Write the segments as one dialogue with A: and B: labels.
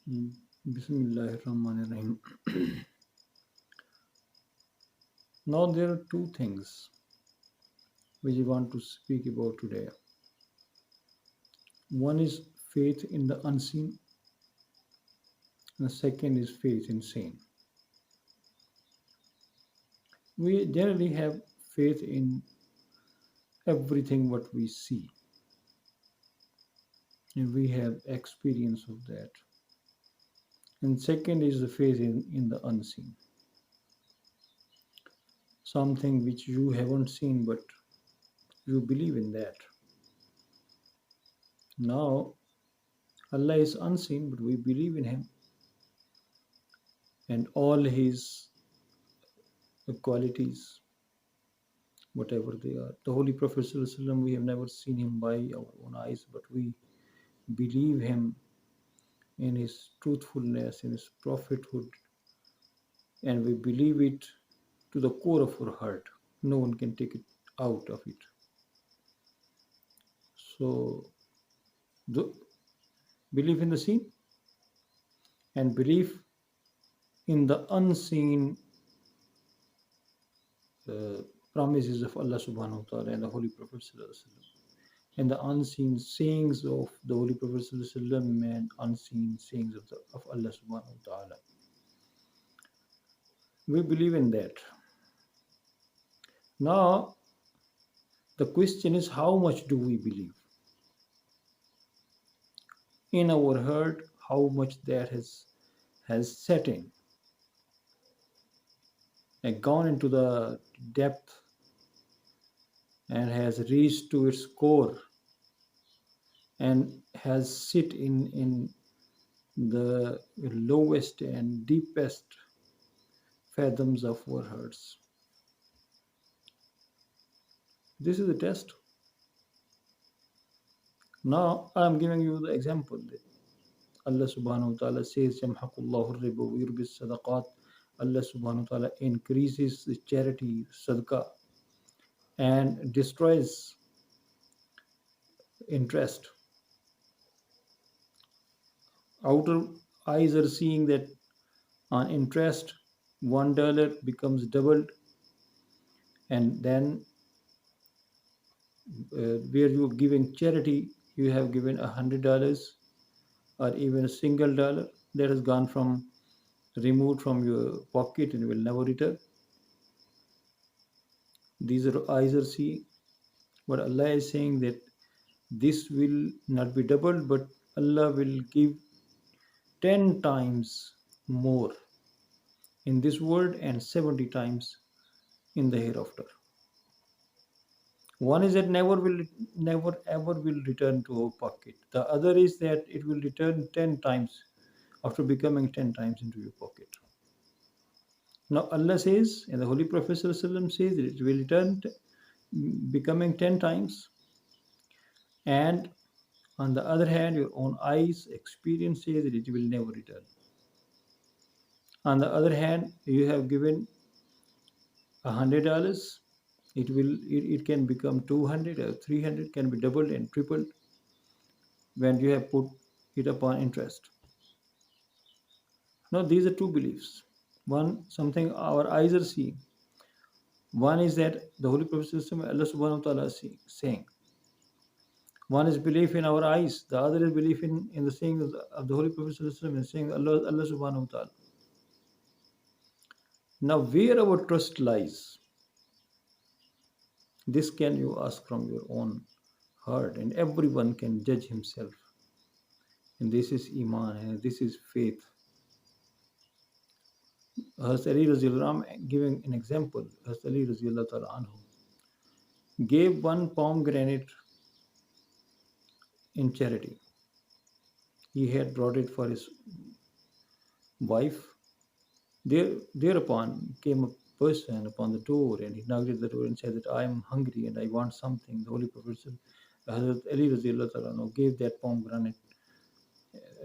A: Mm, Bismillahirrahmanirrahim. Now, there are two things which I want to speak about today. One is faith in the unseen, and the second is faith in sane. We generally have faith in everything what we see, and we have experience of that. And second is the faith in the unseen, something which you haven't seen, but you believe in that. Now, Allah is unseen, but we believe in Him and all His qualities, whatever they are. The Holy Prophet ﷺ, we have never seen him by our own eyes, but we believe him in his truthfulness, in his prophethood, and we believe it to the core of our heart. No one can take it out of it. So, the belief in the seen and belief in the unseen uh, promises of Allah subhanahu wa ta'ala and the Holy Prophet ﷺ, and the unseen sayings of the Holy Prophet ﷺ and unseen sayings of Allah subhanahu wa ta'ala. We believe in that. Now, the question is how much do we believe? In our heart, how much that has set in and gone into the depth and has reached to its core and has sit in the lowest and deepest fathoms of our hearts. This is the test. Now I am giving you the example that Allah subhanahu wa ta'ala says, Yamhaqullahu riba wa yurbis sadaqat. Allah subhanahu wa ta'ala increases the charity, sadaqah, and destroys interest. Outer eyes are seeing that on interest, $1 becomes doubled, and then where you're giving charity, you have given $100 or even a single dollar that has gone from removed from your pocket and will never return. These are eyes are seeing. But Allah is saying that this will not be doubled, but Allah will give 10 times more in this world and 70 times in the hereafter. One is that never ever will return to our pocket. The other is that it will return 10 times after becoming 10 times into your pocket. Now Allah says, and the Holy Prophet says that it will return becoming 10 times, and on the other hand, your own eyes experience says that it will never return. On the other hand, you have given $100, it can become 200 or 300, can be doubled and tripled when you have put it upon interest. Now these are two beliefs. One, something our eyes are seeing. One is that the Holy Prophet Allah subhanahu wa ta'ala is saying. One is belief in our eyes, the other is belief in the saying of the Holy Prophet and saying Allah subhanahu wa ta'ala. Now where our trust lies, this can you ask from your own heart, and everyone can judge himself. And this is Iman, and this is faith. Hazrat Ali Razil giving an example, Hazrat Ali Razil gave one pomegranate in charity. He had brought it for his wife. Thereupon came a person upon the door, and he knocked at the door and said that I am hungry and I want something. The Holy Prophet Hazrat Ali Razil gave that pomegranate,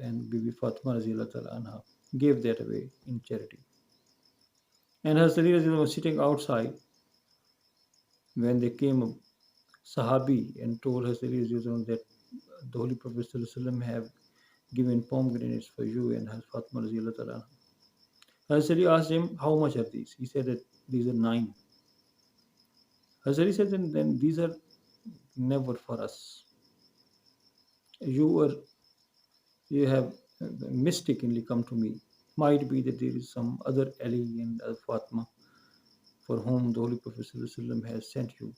A: and Bibi Fatima Razil gave that away in charity. And Hazrat Ali Razil was sitting outside when they came a Sahabi and told Hazrat Ali Razil that the Holy Prophet have given pomegranates for you and Hazrat Fatima radiallahu ta'ala anha. Hazrat Ali asked him, how much are these? He said that these are 9. Hazrat Ali said, then these are never for us. You are you have mistakenly come to me. Might be that there is some other Ali and Fatima for whom the Holy Prophet ﷺ has sent you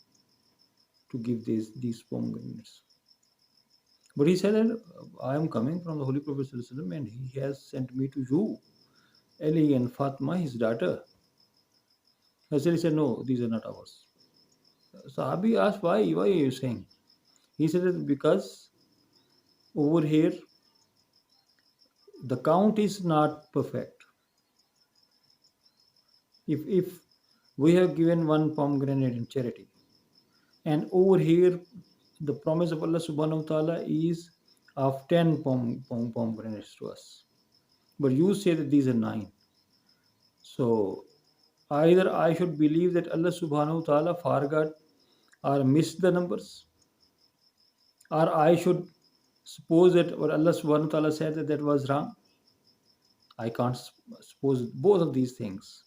A: to give these pomegranates. But he said that I am coming from the Holy Prophet ﷺ and he has sent me to you, Ali and Fatima, his daughter. Hazrat said, no, these are not ours. Sahabi asked, why are you saying? He said that because over here the count is not perfect. If we have given one pomegranate in charity, and over here the promise of Allah subhanahu wa ta'ala is of 10 pomegranates to us, but you say that these are 9. So either I should believe that Allah subhanahu wa ta'ala forgot or missed the numbers, or I should suppose that what Allah subhanahu wa ta'ala said that was wrong. I can't suppose both of these things.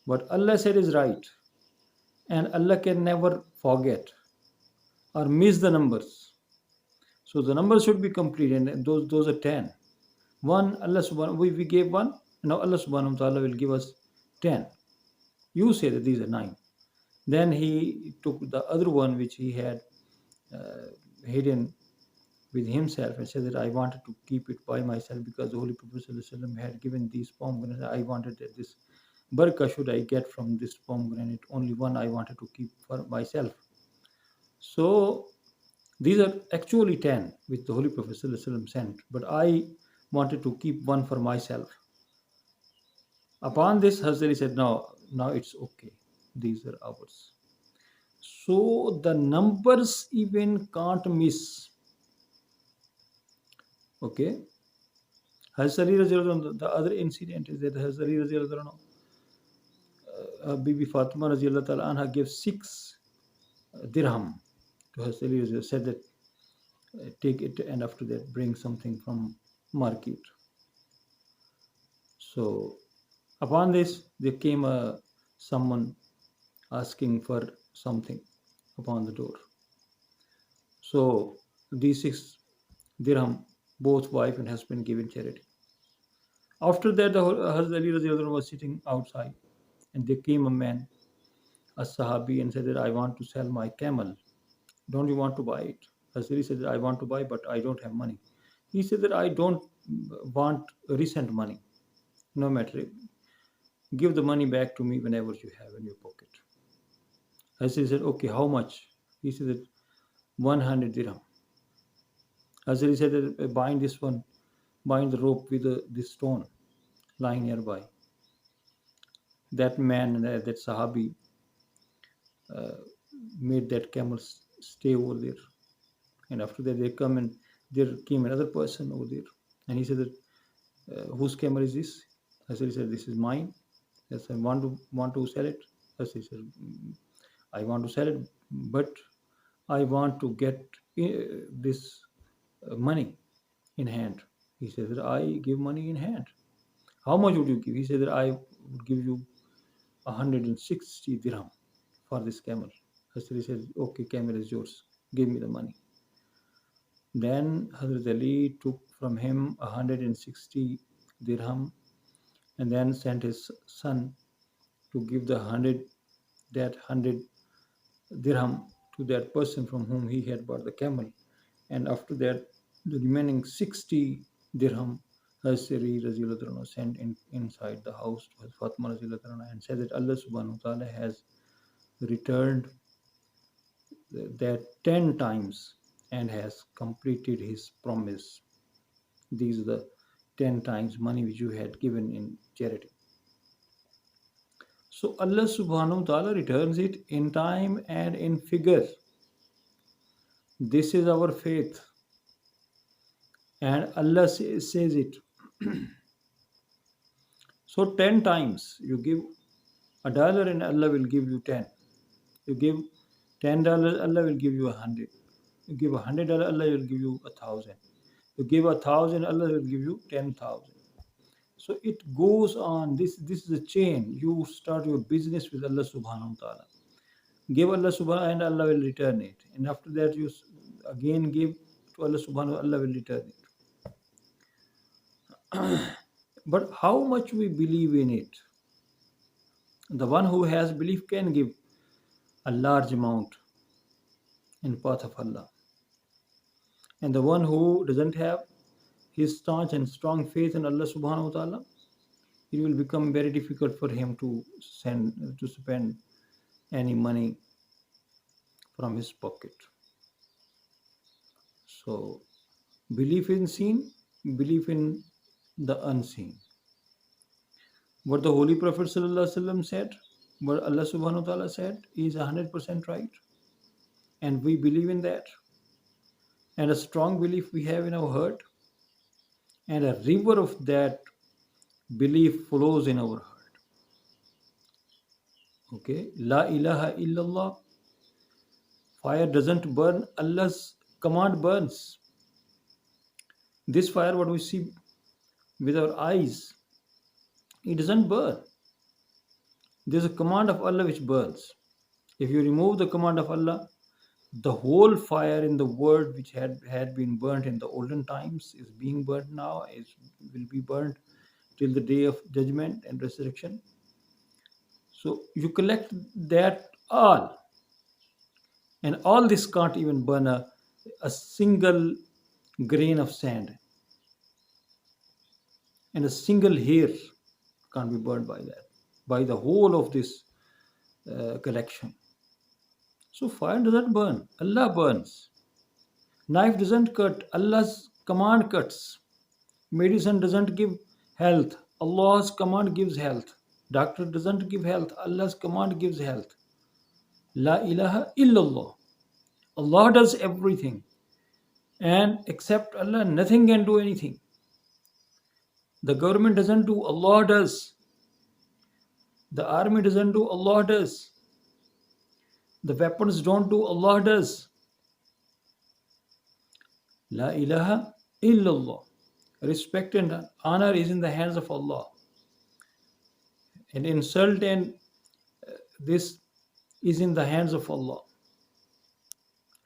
A: What Allah said is right, and Allah can never forget or miss the numbers. So the numbers should be complete, and those are 10. One, Allah subhanahu we gave one, now Allah subhanahu wa ta'ala will give us 10. You say that these are 9. Then he took the other one which he had hidden with himself and said that I wanted to keep it by myself because the Holy Prophet ﷺ had given these pomegranates. I wanted that this barakah should I get from this pomegranate. Only one I wanted to keep for myself. So these are actually 10 which the Holy Prophet ﷺ sent, but I wanted to keep one for myself. Upon this, Hazrat said, now it's okay. These are ours. So the numbers even can't miss. Okay. Hazrat the other incident is that Hazrat Bibi Fatima radiallahu ta'ala anha gave 6 dirham to Hazrat, said that take it and after that bring something from market. So upon this there came someone asking for something upon the door. So these 6 dirham both wife and husband gave in charity. After that the Hazrat Ali was sitting outside and there came a man, a Sahabi, and said that I want to sell my camel. Don't you want to buy it? Hazrat said that I want to buy but I don't have money. He said that I don't want recent money. No matter. Give the money back to me whenever you have in your pocket. Hazrat said, okay, how much? He said that 100 dirham. Hazrat said that bind this one, bind the rope with this stone lying nearby. That man, that Sahabi, made that camel stay over there. And after that, there came another person over there. And he said that, whose camel is this? Hazrat said, this is mine. Yes, I want to sell it. Hazrat said, I want to sell it, but I want to get this money in hand. He said that I give money in hand. How much would you give? He said that I would give you 160 dirham for this camel. Hazrat said, okay, camel is yours. Give me the money. Then Hazrat Ali took from him 160 dirham and then sent his son to give that 100 dirham to that person from whom he had bought the camel. And after that, the remaining 60 dirham Hazrat sent inside the house to Fatima and said that Allah subhanahu wa ta'ala has returned that 10 times and has completed his promise. These are the 10 times money which you had given in charity. So Allah subhanahu wa ta'ala returns it in time and in figure. This is our faith. And Allah says it. So 10 times you give $1 and Allah will give you 10. You give $10, Allah will give you 100. You give $100, Allah will give you 1,000. You give 1,000, Allah will give you 10,000. So it goes on. This is a chain. You start your business with Allah subhanahu wa ta'ala. Give Allah subhanahu and Allah will return it. And after that you again give to Allah subhanahu, Allah will return it. But how much we believe in it? The one who has belief can give a large amount in path of Allah. And the one who doesn't have his staunch and strong faith in Allah subhanahu wa ta'ala, it will become very difficult for him to spend any money from his pocket. So belief in seen, belief in the unseen. What the Holy Prophet ﷺ said, what Allah subhanahu wa ta'ala said is 100% right. And we believe in that. And a strong belief we have in our heart. And a river of that belief flows in our heart. Okay? La ilaha illallah. Fire doesn't burn, Allah's command burns. This fire, what we see with our eyes, it doesn't burn. There's a command of Allah which burns. If you remove the command of Allah, the whole fire in the world which had been burnt in the olden times is being burnt now, will be burnt till the day of judgment and resurrection. So you collect that all, and all this can't even burn a single grain of sand, and a single hair can't be burned by that, by the whole of this collection. So fire doesn't burn, Allah burns. Knife doesn't cut, Allah's command cuts. Medicine doesn't give health, Allah's command gives health. Doctor doesn't give health, Allah's command gives health. La ilaha illallah. Allah does everything. And except Allah, nothing can do anything. The government doesn't do, Allah does. The army doesn't do, Allah does. The weapons don't do, Allah does. La ilaha illallah. Respect and honor is in the hands of Allah. And insult and this is in the hands of Allah.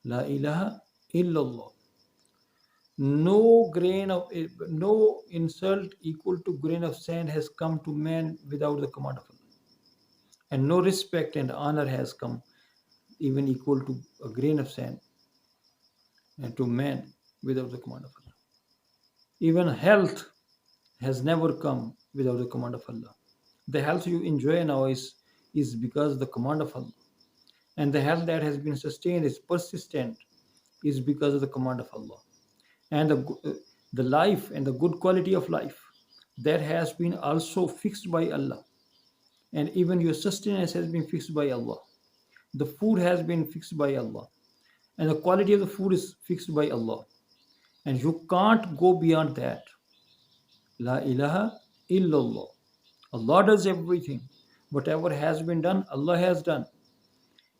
A: La ilaha illallah. No insult equal to grain of sand has come to man without the command of Allah. And no respect and honor has come even equal to a grain of sand and to man without the command of Allah. Even health has never come without the command of Allah. The health you enjoy now is because of the command of Allah. And the health that has been sustained is persistent is because of the command of Allah. And the life and the good quality of life that has been also fixed by Allah. And even your sustenance has been fixed by Allah. The food has been fixed by Allah. And the quality of the food is fixed by Allah. And you can't go beyond that. La ilaha illallah. Allah does everything. Whatever has been done, Allah has done.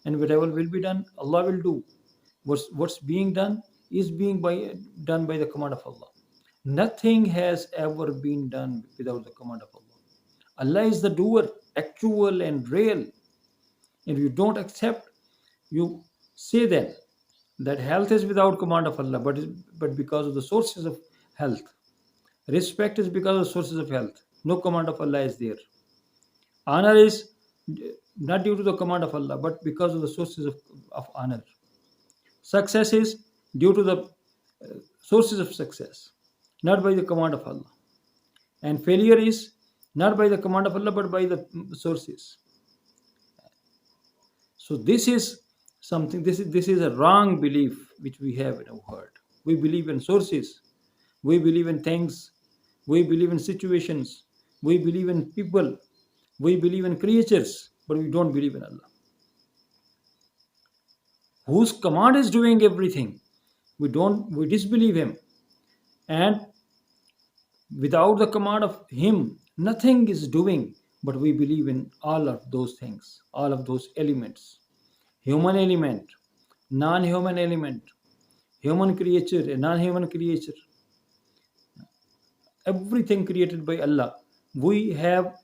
A: And whatever will be done, Allah will do. What's being done is being done by the command of Allah. Nothing has ever been done without the command of Allah. Allah is the doer, actual and real. If you don't accept, you say then that health is without command of Allah, but because of the sources of health. Respect is because of the sources of health. No command of Allah is there. Honor is not due to the command of Allah, but because of the sources of honor. Success is due to the sources of success, not by the command of Allah. And failure is not by the command of Allah, but by the sources. So this is something, this is a wrong belief which we have in our heart. We believe in sources, we believe in things, we believe in situations, we believe in people, we believe in creatures, but we don't believe in Allah, whose command is doing everything. We disbelieve Him. And without the command of Him, nothing is doing, but we believe in all of those things, all of those elements. Human element, non-human element, human creature, a non-human creature, Everything created by Allah, we have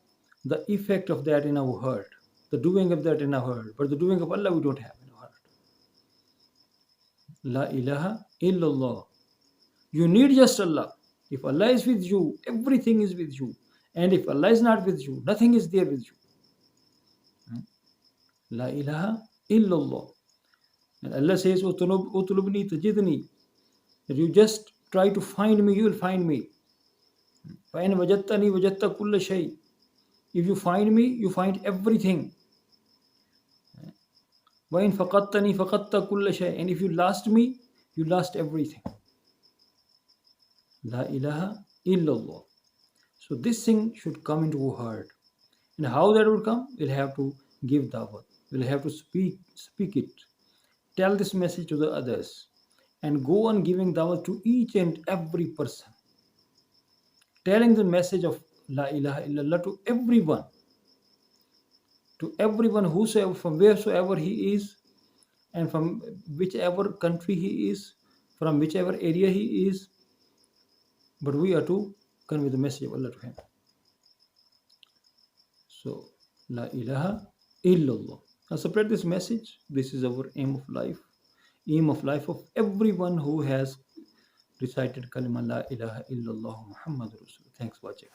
A: the effect of that in our heart, the doing of that in our heart. But the doing of Allah we don't have in our heart. La ilaha illallah. You need just Allah. If Allah is with you, everything is with you. And if Allah is not with you, nothing is there with you. La ilaha illallah. And Allah says, Utlubni tajidni. That you just try to find me, you will find me. فَإِنْ وَجَدْتَنِي وَجَدْتَ كُلَّ شَيْءٍ. If you find me, you find everything. وَإِنْ فَقَدْتَنِي فَقَدْتَ كُلَّ شَيْءٍ. And if you lost me, you lost everything. La ilaha illallah. So this thing should come into our heart. And how that will come? We'll have to give dawah. We'll have to speak it. Tell this message to the others. And go on giving dawah to each and every person. Telling the message of La ilaha illallah to everyone. To everyone, whosoever, from wheresoever he is, and from whichever country he is, from whichever area he is. But we are to convey the message of Allah to him. So, La ilaha illallah. Now spread this message. This is our aim of life. Aim of life of everyone who has recited Kalima La ilaha illallah Muhammad Rasul. Thanks for watching.